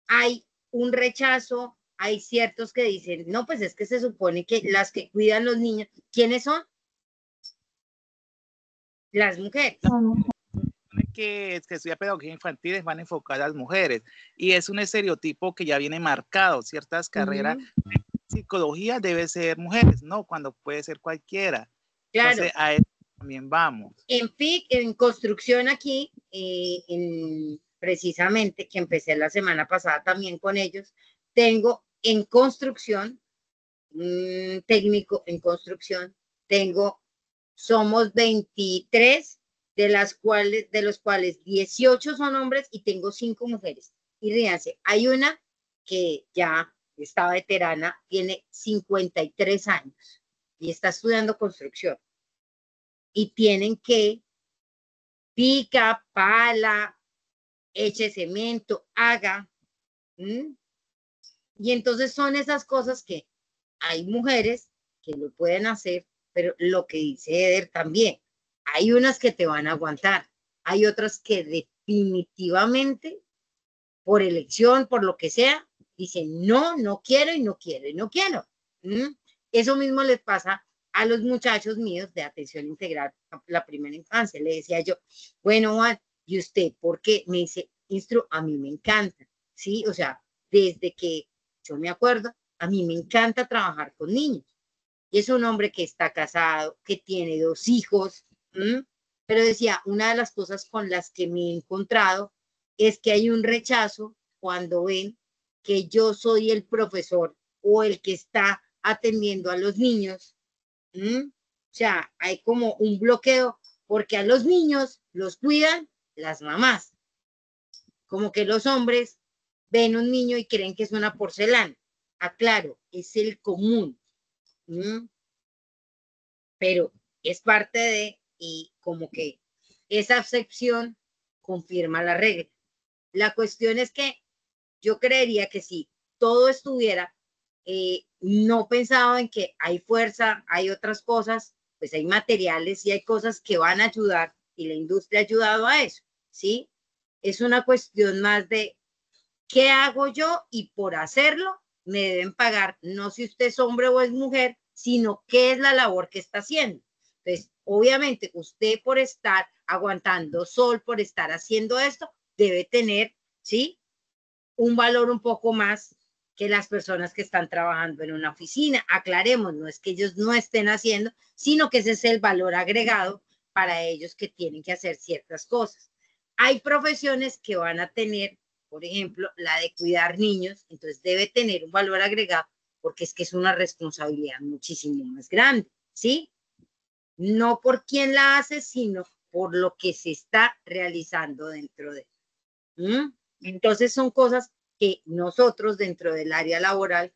Hay un rechazo, hay ciertos que dicen, no, pues es que se supone que las que cuidan los niños, ¿quiénes son? Las mujeres. Que estudia pedagogía infantil van a enfocar a las mujeres y es un estereotipo que ya viene marcado. Ciertas carreras de psicología debe ser mujeres, no, cuando puede ser cualquiera. Claro. Entonces a eso también vamos. En FIC, en construcción aquí, precisamente que empecé la semana pasada también con ellos, tengo en construcción, técnico en construcción, somos 23, de los cuales 18 son hombres y tengo 5 mujeres. Y ríanse, hay una que ya está veterana, tiene 53 años y está estudiando construcción. Y tienen que pica, pala, eche cemento, haga. Y entonces son esas cosas que hay mujeres que lo pueden hacer, pero lo que dice Eder también, hay unas que te van a aguantar, hay otras que definitivamente, por elección, por lo que sea, dicen, no, no quiero y no quiero y no quiero. Eso mismo les pasa a los muchachos míos de atención integral a la primera infancia. Le decía yo, bueno, Juan, ¿y usted por qué? Me dice, Instru, a mí me encanta, ¿sí? O sea, desde que yo me acuerdo, a mí me encanta trabajar con niños. Y es un hombre que está casado, que tiene 2 hijos, pero decía, una de las cosas con las que me he encontrado es que hay un rechazo cuando ven que yo soy el profesor o el que está atendiendo a los niños. O sea, hay como un bloqueo porque a los niños los cuidan las mamás. Como que los hombres ven un niño y creen que es una porcelana. Aclaro, es el común. Pero es parte de, y como que esa excepción confirma la regla. La cuestión es que yo creería que si todo estuviera, no pensaba en que hay fuerza, hay otras cosas, pues hay materiales y hay cosas que van a ayudar y la industria ha ayudado a eso, ¿sí? Es una cuestión más de qué hago yo y por hacerlo me deben pagar, no si usted es hombre o es mujer, sino qué es la labor que está haciendo. Entonces, obviamente, usted por estar aguantando sol, por estar haciendo esto, debe tener, ¿sí? Un valor un poco más que las personas que están trabajando en una oficina. Aclaremos, no es que ellos no estén haciendo, sino que ese es el valor agregado para ellos que tienen que hacer ciertas cosas. Hay profesiones que van a tener, por ejemplo, la de cuidar niños, entonces debe tener un valor agregado porque es que es una responsabilidad muchísimo más grande, ¿sí? No por quién la hace, sino por lo que se está realizando dentro de. Entonces son cosas que nosotros dentro del área laboral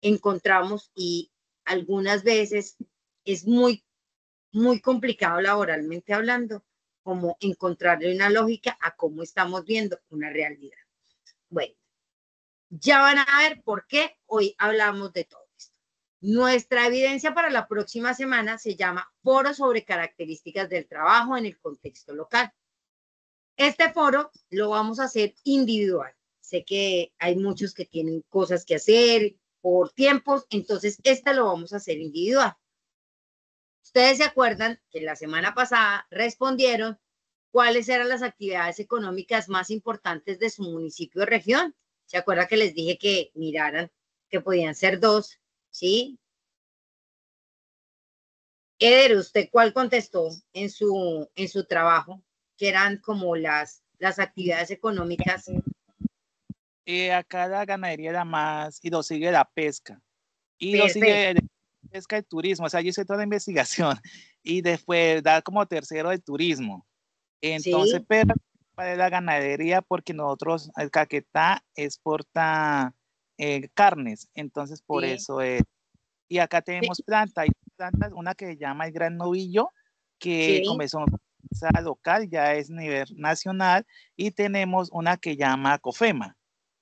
encontramos y algunas veces es muy, muy complicado laboralmente hablando, como encontrarle una lógica a cómo estamos viendo una realidad. Bueno, ya van a ver por qué hoy hablamos de todo esto. Nuestra evidencia para la próxima semana se llama Foro sobre características del trabajo en el contexto local. Este foro lo vamos a hacer individual. Sé que hay muchos que tienen cosas que hacer por tiempos, entonces este lo vamos a hacer individual. Ustedes se acuerdan que la semana pasada respondieron cuáles eran las actividades económicas más importantes de su municipio o región. ¿Se acuerdan que les dije que miraran que podían ser 2? ¿Sí? Eder, ¿usted cuál contestó en su trabajo? Que eran como las actividades económicas. Acá la ganadería era más, y lo sigue la pesca. Y lo Perfecto. sigue pesca y turismo. O sea, yo hice toda la investigación. Y después da como tercero el turismo. Entonces, Sí. pero para la ganadería, porque nosotros, el Caquetá exporta carnes. Entonces, por Sí. eso es. Y acá tenemos plantas. Hay plantas, una que se llama el gran novillo, que Sí. comenzó local, ya es nivel nacional. Y tenemos una que llama Cofema.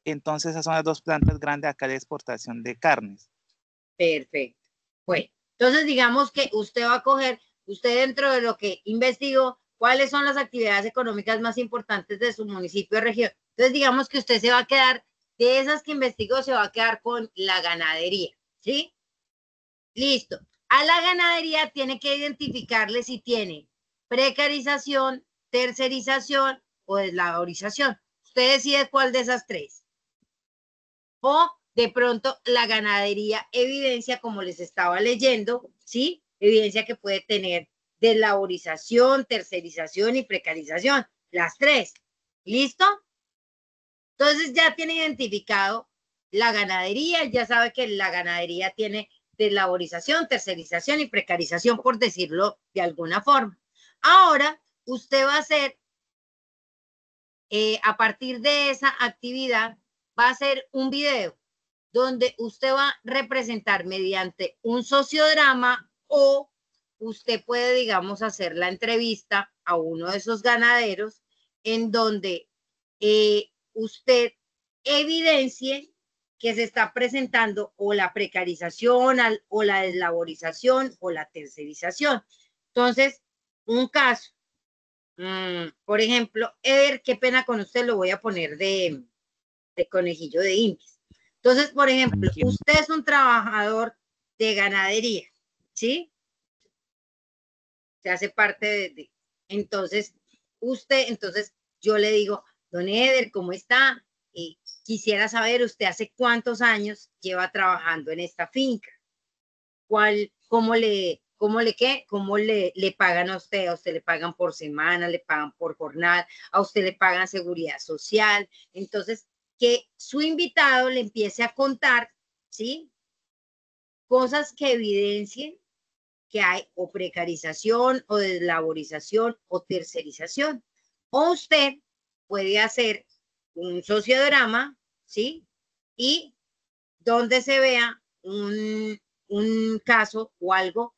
Entonces, esas son las 2 plantas grandes acá de exportación de carnes. Perfecto. Bueno, entonces digamos que usted va a coger, usted dentro de lo que investigó, cuáles son las actividades económicas más importantes de su municipio o región. Entonces digamos que usted se va a quedar, de esas que investigó, se va a quedar con la ganadería, ¿sí? Listo. A la ganadería tiene que identificarle si tiene precarización, tercerización o deslaborización. Usted decide cuál de esas 3. O de pronto la ganadería evidencia, como les estaba leyendo, ¿sí? Evidencia que puede tener deslaborización, tercerización y precarización. Las 3. ¿Listo? Entonces ya tiene identificado la ganadería, ya sabe que la ganadería tiene deslaborización, tercerización y precarización, por decirlo de alguna forma. Ahora, usted va a hacer, a partir de esa actividad, va a hacer un video donde usted va a representar mediante un sociodrama o usted puede, digamos, hacer la entrevista a uno de esos ganaderos en donde usted evidencie que se está presentando o la precarización o la deslaborización o la tercerización. Entonces, un caso, por ejemplo, Eder, qué pena con usted, lo voy a poner de conejillo de indias. Entonces, por ejemplo, usted es un trabajador de ganadería, ¿sí? Se hace parte entonces, entonces yo le digo, don Eder, ¿cómo está? Quisiera saber usted hace cuántos años lleva trabajando en esta finca. ¿Cómo le pagan a usted? ¿A usted le pagan por semana, le pagan por jornada, a usted le pagan seguridad social? Entonces, que su invitado le empiece a contar, ¿sí? Cosas que evidencien que hay o precarización o deslaborización o tercerización. O usted puede hacer un sociodrama, ¿sí? Y donde se vea un caso o algo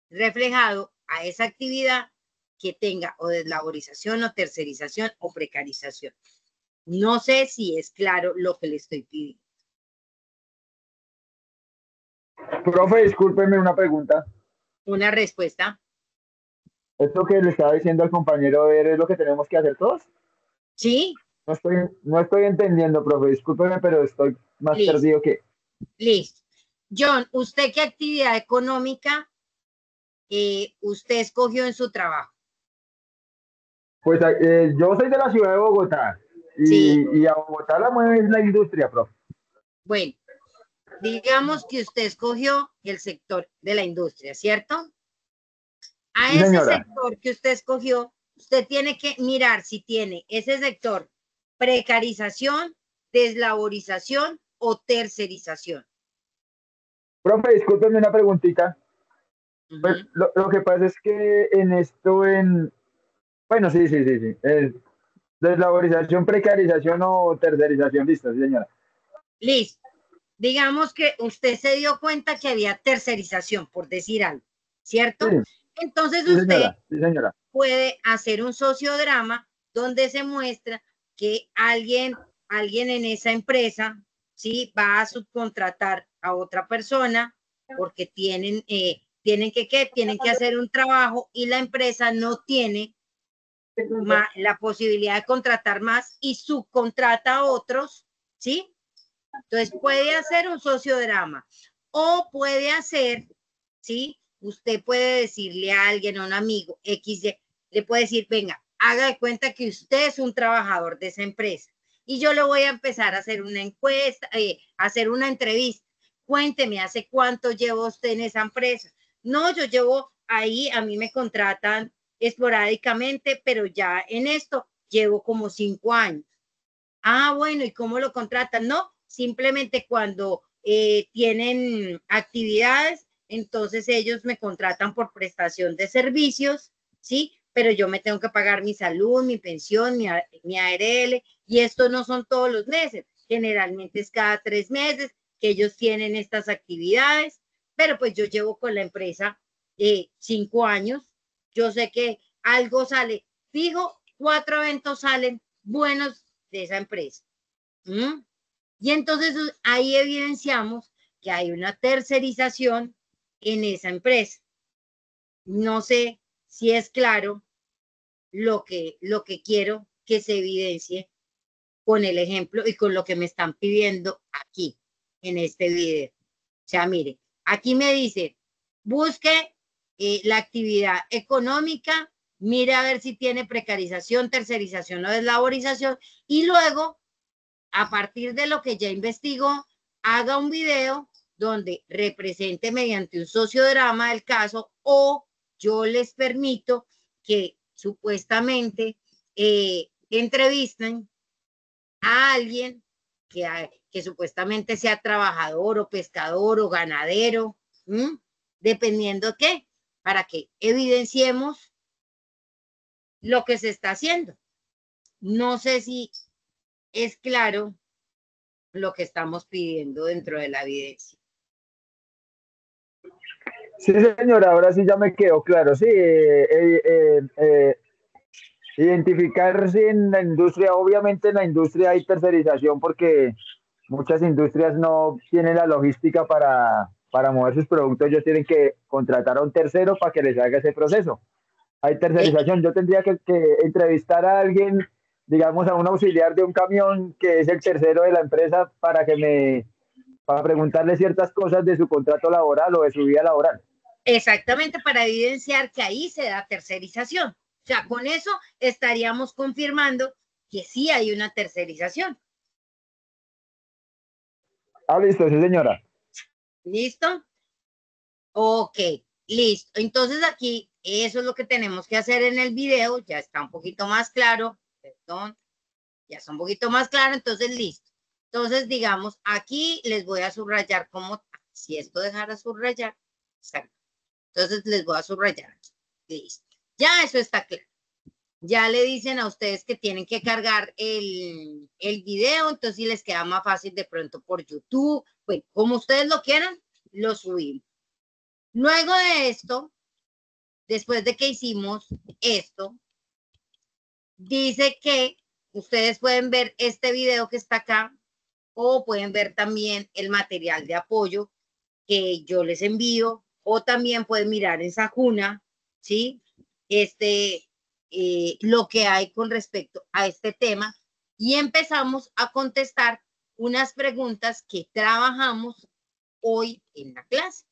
reflejado a esa actividad que tenga o deslaborización o tercerización o precarización. No sé si es claro lo que le estoy pidiendo. Profe, discúlpeme una pregunta. Una respuesta. ¿Esto que le estaba diciendo al compañero Ver es lo que tenemos que hacer todos? ¿Sí? No estoy entendiendo, profe, discúlpeme, pero estoy más Listo. perdido que... Listo. John, ¿usted qué actividad económica usted escogió en su trabajo? Pues yo soy de la ciudad de Bogotá Sí. y a Bogotá la mueve la industria, profe. Bueno, digamos que usted escogió el sector de la industria, ¿cierto? A Sí, ese señora. sector que usted escogió, usted tiene que mirar si tiene ese sector precarización, deslaborización o tercerización. Profe, discúlpeme una preguntita. Pues, lo que pasa es que en esto, bueno, sí. Deslaborización, precarización o tercerización, listo, sí, señora. Listo. Digamos que usted se dio cuenta que había tercerización, por decir algo, ¿cierto? Sí, Entonces sí, usted señora. puede hacer un sociodrama donde se muestra que alguien en esa empresa, ¿sí? Va a subcontratar a otra persona porque tienen que hacer un trabajo y la empresa no tiene la posibilidad de contratar más y subcontrata a otros, ¿sí? Entonces puede hacer un sociodrama o puede hacer, ¿sí? Usted puede decirle a alguien, a un amigo, le puede decir, venga, haga de cuenta que usted es un trabajador de esa empresa y yo le voy a empezar a hacer una encuesta, hacer una entrevista. Cuénteme, ¿hace cuánto lleva usted en esa empresa? No, yo llevo ahí, a mí me contratan esporádicamente, pero ya en esto llevo como 5 años. Ah, bueno, ¿y cómo lo contratan? No, simplemente cuando tienen actividades, entonces ellos me contratan por prestación de servicios, ¿sí? Pero yo me tengo que pagar mi salud, mi pensión, mi ARL, y esto no son todos los meses, generalmente es cada 3 meses que ellos tienen estas actividades, pero pues yo llevo con la empresa 5 años, yo sé que algo sale, fijo, 4 eventos salen buenos de esa empresa. Y entonces ahí evidenciamos que hay una tercerización en esa empresa. No sé si es claro lo que quiero que se evidencie con el ejemplo y con lo que me están pidiendo aquí en este video. O sea, mire, aquí me dice, busque la actividad económica, mire a ver si tiene precarización, tercerización o deslaborización y luego a partir de lo que ya investigó, haga un video donde represente mediante un sociodrama el caso o yo les permito que supuestamente entrevisten a alguien que supuestamente sea trabajador o pescador o ganadero, dependiendo qué, para que evidenciemos lo que se está haciendo. No sé si es claro lo que estamos pidiendo dentro de la evidencia. Sí, señora, ahora sí ya me quedó claro. Sí, Identificar si en la industria, obviamente en la industria hay tercerización porque muchas industrias no tienen la logística para mover sus productos, ellos tienen que contratar a un tercero para que les haga ese proceso. Hay Eh, tercerización. Yo tendría que entrevistar a alguien, digamos, a un auxiliar de un camión que es el tercero de la empresa para preguntarle ciertas cosas de su contrato laboral o de su vida laboral. Exactamente, para evidenciar que ahí se da tercerización. O sea, con eso estaríamos confirmando que sí hay una tercerización. Ah, listo, sí, señora. ¿Listo? Ok, listo. Entonces aquí eso es lo que tenemos que hacer en el video. Ya está un poquito más claro. Perdón, ya está un poquito más claro. Entonces, listo. Entonces, digamos, aquí les voy a subrayar como, si esto dejara subrayar, exacto. Entonces les voy a subrayar aquí. Listo. Ya eso está claro. Ya le dicen a ustedes que tienen que cargar el video, entonces si les queda más fácil de pronto por YouTube, pues como ustedes lo quieran, lo subimos. Luego de esto, después de que hicimos esto, dice que ustedes pueden ver este video que está acá o pueden ver también el material de apoyo que yo les envío o también pueden mirar en Sajuna, ¿sí? Lo que hay con respecto a este tema y empezamos a contestar unas preguntas que trabajamos hoy en la clase.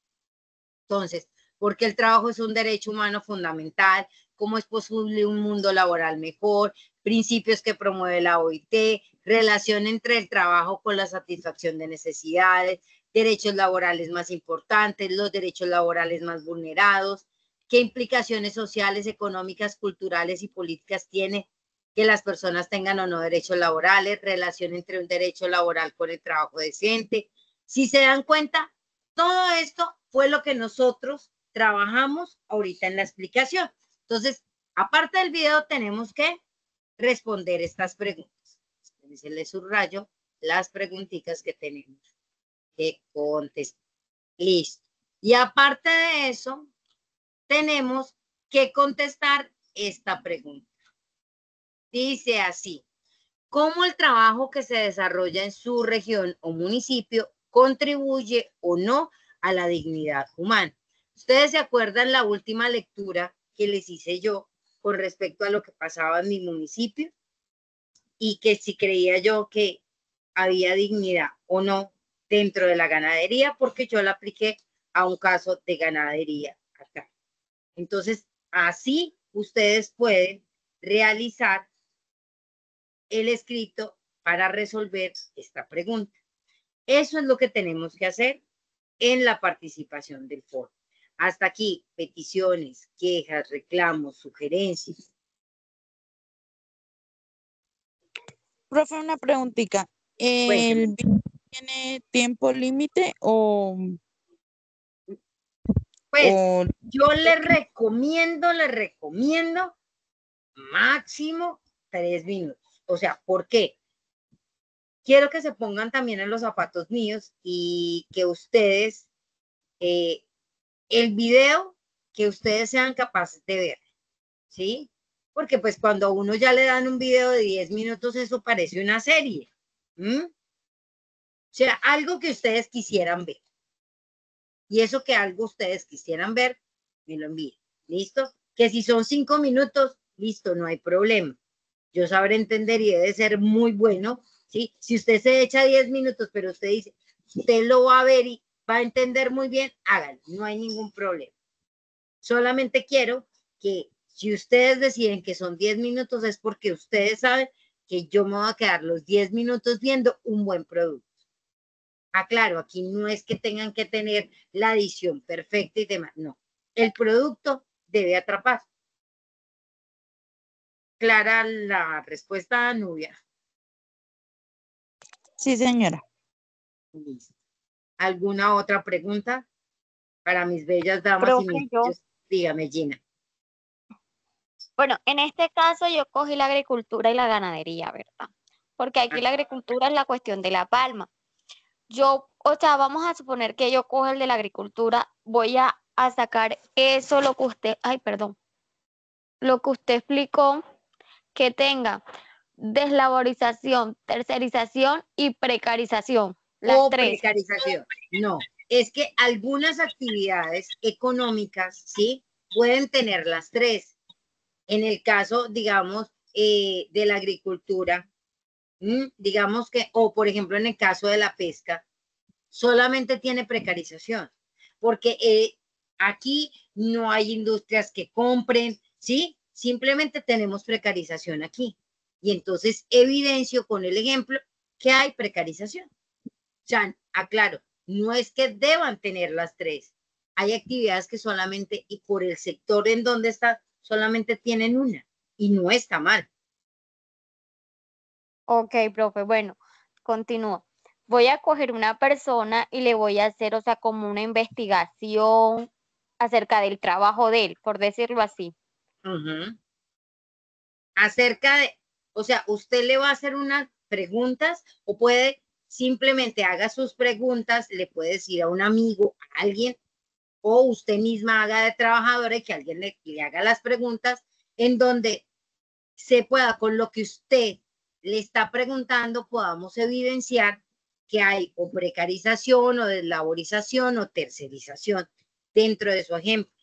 Entonces, ¿por qué el trabajo es un derecho humano fundamental? ¿Cómo es posible un mundo laboral mejor? Principios que promueve la OIT, relación entre el trabajo con la satisfacción de necesidades, derechos laborales más importantes, los derechos laborales más vulnerados, qué implicaciones sociales, económicas, culturales y políticas tiene que las personas tengan o no derechos laborales, relación entre un derecho laboral con el trabajo decente. Si se dan cuenta, todo esto fue lo que nosotros trabajamos ahorita en la explicación. Entonces, aparte del video, tenemos que responder estas preguntas. Se les subrayo las preguntitas que tenemos que contestar. Listo. Y aparte de eso, tenemos que contestar esta pregunta. Dice así: ¿cómo el trabajo que se desarrolla en su región o municipio contribuye o no a la dignidad humana? Ustedes se acuerdan la última lectura que les hice yo con respecto a lo que pasaba en mi municipio y que si creía yo que había dignidad o no dentro de la ganadería, porque yo la apliqué a un caso de ganadería acá. Entonces, así ustedes pueden realizar el escrito para resolver esta pregunta. Eso es lo que tenemos que hacer en la participación del foro. Hasta aquí, peticiones, quejas, reclamos, sugerencias. Profe, una preguntita. Cuénteme. ¿El video tiene tiempo límite Pues o yo le recomiendo máximo 3 minutos. O sea, ¿por qué? Quiero que se pongan también en los zapatos míos y que ustedes, el video, que ustedes sean capaces de ver, ¿sí? Porque pues cuando a uno ya le dan un video de 10 minutos, eso parece una serie. O sea, algo que ustedes quisieran ver. Y eso que algo ustedes quisieran ver, me lo envíen. ¿Listo? Que si son 5 minutos, listo, no hay problema. Yo sabré entender y debe ser muy bueno, ¿sí? Si usted se echa 10 minutos, pero usted dice, usted lo va a ver y va a entender muy bien, hágalo, no hay ningún problema. Solamente quiero que si ustedes deciden que son 10 minutos es porque ustedes saben que yo me voy a quedar los 10 minutos viendo un buen producto. Claro, aquí no es que tengan que tener la edición perfecta y demás, no. El producto debe atrapar. Clara la respuesta a Nubia. sí, señora? Listo. ¿Alguna otra pregunta para mis bellas damas y Profe, mis yo, bellos? Dígame, Gina. bueno, en este caso yo cogí la agricultura y la ganadería, ¿verdad? Porque aquí la agricultura es la cuestión de la palma. O sea, vamos a suponer que yo cojo el de la agricultura, voy a sacar eso, lo que usted, ay, perdón, lo que usted explicó, que tenga deslaborización, tercerización y precarización. Las O tres. precarización. No, es que algunas actividades económicas, ¿sí? Pueden tener las tres. En el caso, digamos, de la agricultura, digamos que, o por ejemplo, en el caso de la pesca, solamente tiene precarización, porque aquí no hay industrias que compren, ¿sí? Simplemente tenemos precarización aquí. Y entonces evidencio con el ejemplo que hay precarización. O sea, aclaro, no es que deban tener las tres. Hay actividades que solamente, y por el sector en donde está, solamente tienen una. Y no está mal. Ok, profe, bueno, continúo. Voy a coger una persona y le voy a hacer, o sea, como una investigación acerca del trabajo de él, por decirlo así. Acerca de, o sea, usted le va a hacer unas preguntas o puede simplemente haga sus preguntas, le puede decir a un amigo, a alguien, o usted misma haga de trabajadora y que alguien le haga las preguntas en donde se pueda, con lo que usted le está preguntando, podamos evidenciar que hay o precarización o deslaborización o tercerización dentro de su ejemplo.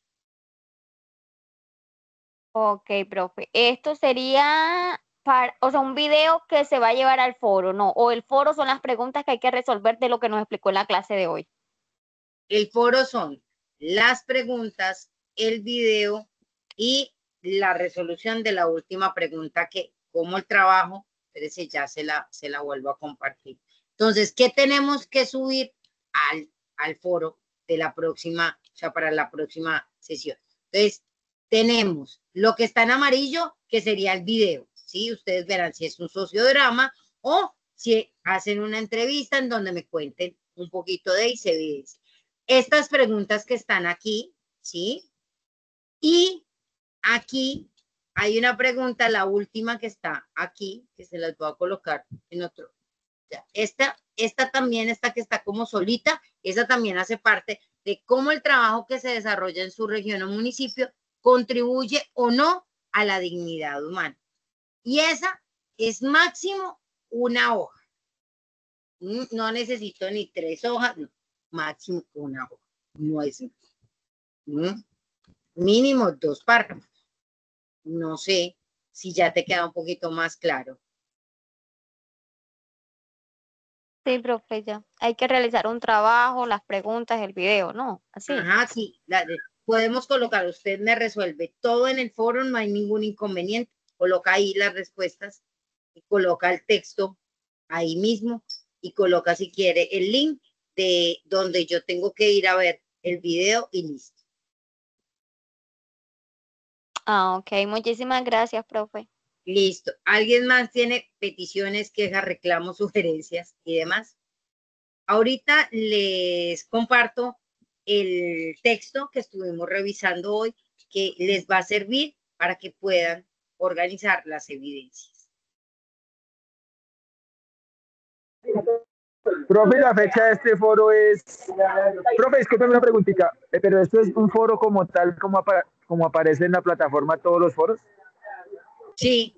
Ok, profe. Esto sería para, o sea, un video que se va a llevar al foro, ¿no? O el foro son las preguntas que hay que resolver de lo que nos explicó en la clase de hoy. El foro son las preguntas, el video y la resolución de la última pregunta que, como el trabajo, pero ese ya se la vuelvo a compartir. Entonces, ¿qué tenemos que subir al foro de la próxima, o sea, para la próxima sesión? Entonces, tenemos lo que está en amarillo, que sería el video, ¿sí? Ustedes verán si es un sociodrama o si hacen una entrevista en donde me cuenten un poquito de y se evidencia. Estas preguntas que están aquí, ¿sí? Y aquí hay una pregunta, la última que está aquí, que se las voy a colocar en otro. Esta también, esta que está como solita, esa también hace parte de cómo el trabajo que se desarrolla en su región o municipio contribuye o no a la dignidad humana. Y esa es máximo una hoja. No necesito ni 3 hojas, no, máximo una hoja. No es mínimo 2 párrafos. No sé si ya te queda un poquito más claro. Sí, profe, ya. Hay que realizar un trabajo, las preguntas, el video, ¿no? Así. Ajá, sí. Podemos colocar, usted me resuelve todo en el foro, no hay ningún inconveniente. Coloca ahí las respuestas y coloca el texto ahí mismo y coloca si quiere el link de donde yo tengo que ir a ver el video y listo. Ah, ok. Muchísimas gracias, profe. Listo. ¿Alguien más tiene peticiones, quejas, reclamos, sugerencias y demás? Ahorita les comparto el texto que estuvimos revisando hoy, que les va a servir para que puedan organizar las evidencias. Profe, la fecha de este foro es... Profe, discúlpeme una preguntita, pero ¿esto es un foro como tal, como aparece en la plataforma todos los foros? Sí,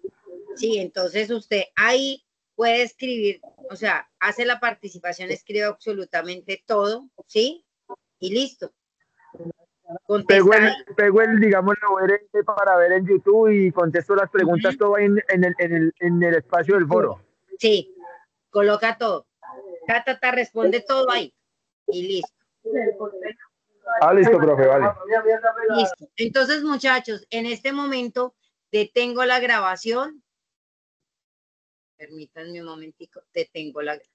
sí, entonces usted ahí puede escribir, o sea, hace la participación, escribe absolutamente todo, ¿sí? Y listo. Pego el, digamos, lo URL para ver en YouTube y contesto las preguntas todo ahí en el espacio del foro. Sí, coloca todo. Responde todo ahí. Y listo. Ah, listo, profe, vale. Listo. Entonces, muchachos, en este momento detengo la grabación. Permítanme un momentico, detengo la grabación.